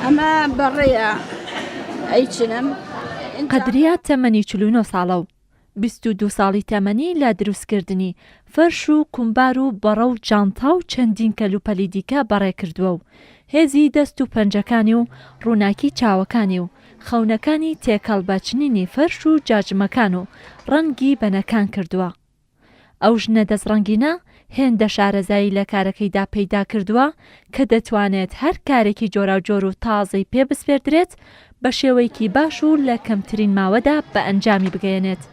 ئەمە بەڕێە ئەیچنم قەدریا تەمەنی 49 ساڵە و 22 ساڵی تەمەنی لە دروستکردنی فەرش و کومبار و بەڕە و جانتا و چەندین کەلوپەلی دیکە بەڕێ کردووە و هێزی دەست و پەنجەکانی و ڕووناکی چاوەکانی و خەونەکانی تێکەڵ بەچنینی فەرش و جاجمەکان و ڕەنگی بەنەکان کردووە. ئەو ژنە دەستڕەنگینە هێندە شارەزایی لە کارەکەیدا پەیدا کردووە کە دەتوانێت هەر کارێکی جۆراوجۆر و تازەی پێ بسپێردرێت بە شێوەیەکی باش و لە کەمترین ماوەدا بە ئەنجامی بگەێنێت.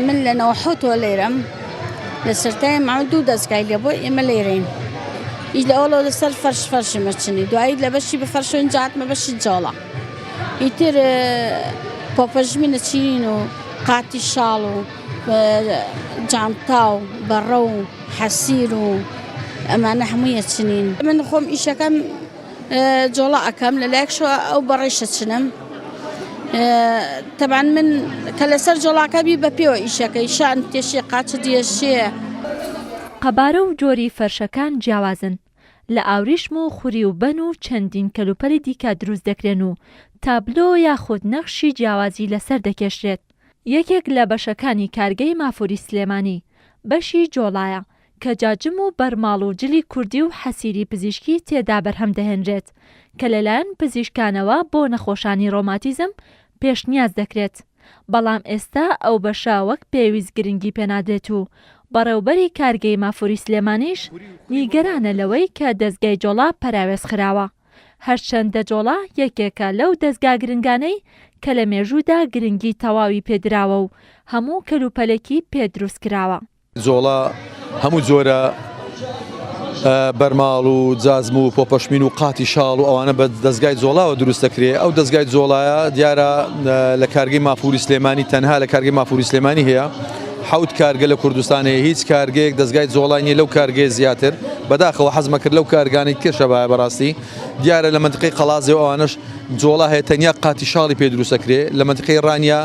من لە نەوەحوتۆ لێرەم لە سەرتای ماوە 2 دەستگای لێ بۆ ئێمە لێرەین هیچ لە ئەوڵەوە لەسەر فەرشمە چنی دوایی لە بەشی بە فەرش و ئینجاتمە بەشی جۆڵە ئیتر پۆپەژمینە چین و قاتی شاڵ و جانتا و بەڕە و حەسیر و ئەمانە هەموویە چنین. من خۆم ئیشەکەم جۆڵە ئەەکەم لەلایەکشەوە ئەو بەڕێشە چنم تەبان من کە لەسەر جۆڵاکەبی بە پێوە ئیشەکەی شان تێشی قاچە دیێشێ. قەبارە و جۆری فەرشەکان جیاوازن لە ئاوریشم و خوری و بەن و چەندین کەلوپەلی دیکە دروست دەکرێن و تابلۆ یاخود نەخشی جیاوازی لەسەر دەکێشرێت. یەکێک لە بەشەکانی کارگەی مافوری سلێمانی بەشی جۆڵایە کە جاجم و بەرماڵ و جلی کوردی و حەسیری پزیشکی تێدا بەرهەم دەهێنرێت کە لەلایەن پزیشکانەوە بۆ نەخۆشانی ڕۆماتیزم پێشنیاز دەکرێت. بەڵام ئێستا ئەو بەشە وەک پێویست گرنگی پێنادرێت و بەڕێوبەری کارگەی مافوری سلێمانیش نیگەرانە لەوەی کە دەستگای جۆڵا پەراوێز خراوە. هەرچەندە جۆڵا یەکێکە لەو دەستگا گرنگانەی کە لە مێژوودا گرنگی تەواوی پێدراوە و هەموو کەلوپەلێکی پێدروست کراوە. جۆڵا هەموو جۆرە بەرماڵ و جازم و پۆپەشمین و قاتی شاڵ و ئەوانە بە دەستگای جۆڵاوە دروست دەکرێت. ئەو دەستگای جۆڵایە دیارە لە کارگەی مافوری سلێمانی تەنها لە کارگەی مافوری سلێمانی هەیە. 7 کارگە لە کوردستانەیە هیچ کارگەیەک دەستگای جۆڵای نیە لەو کارگەی زیاتر بەداخەوە حەزمە کرد لەو کارگانی کێشە بایە بەڕاستی دیارە لە منتقەی قەڵازێ و ئەوانش جۆڵا هەیە تەنیا قاتی شاڵی پێ دروست دەکرێت. لە منتقەی ڕانیا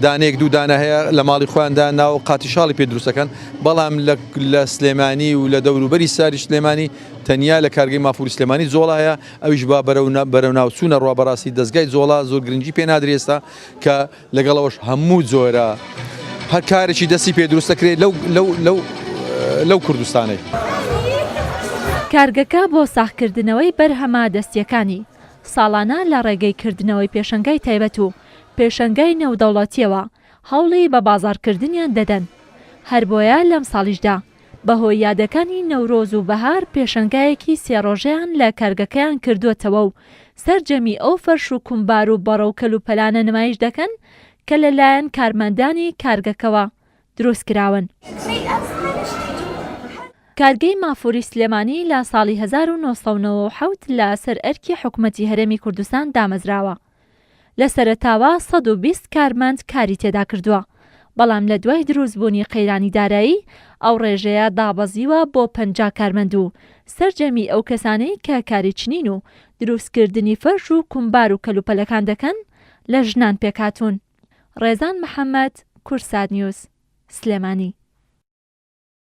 دانەیەک 2 دانە هەیە لە ماڵی خۆیاندا ناو قاتی شاڵی پێ دروستەکەن بەڵام لە سلێمانی و لە دەوروبەری ساری سلێمانی تەنیا لە کارگەی مافوری سلێمانی جۆڵا هەیە. ئەویش با بەرەو ناوچوونە ڕوابەڕاستی دەستگای جۆڵا زۆر گرنگی پێ نادرێستا کە لەگەڵەوەش هەموو جۆرە هەر کارێکی دەستی پێ دروست دەکرێت لەو کوردستانەی. کارگەکە بۆ ساختکردنەوەی بەرهەمە دەستیەکانی ساڵانە لە ڕێگەی کردنەوەی پێشەنگای تایبەت و پێشەنگای نێودەوڵەتیەوە هەوڵی بە بازارکردنیان دەدەن. هەر بۆیە لەم ساڵیشدا بەهۆی یادەکانی نەورۆز و بەهار پێشەنگایەکی سێڕۆژەیان لە کارگەکەیان کردووەتەوە و سەرجەمی ئەو فەرش و کومبار و بەڕە و کەلوپەلانە نمایش دەکەن کە لەلایەن کارمەندانی کارگەکەوە دروستکراون. کارگەی مافوری سلێمانی لە ساڵی 1997 لە سەر ئەرکی حکوومەتی هەرێمی کوردستان دامەزراوە. لە سەرەتاوە 120 کارمەند کاری تێدا کردووە بەڵام لە دوای دروستبوونی قەیرانی دارایی ئەو ڕێژەیە دابەزیوە بۆ 50 کارمەند و سەرجەمی ئەو کەسانەی کە کاری چنین و دروستکردنی فەرش و کومبار و کەلوپەلەکان دەکەن لە ژنان پێکهاتوون. ڕێزان محەممەد، کورسات نیوز، سلێمانی.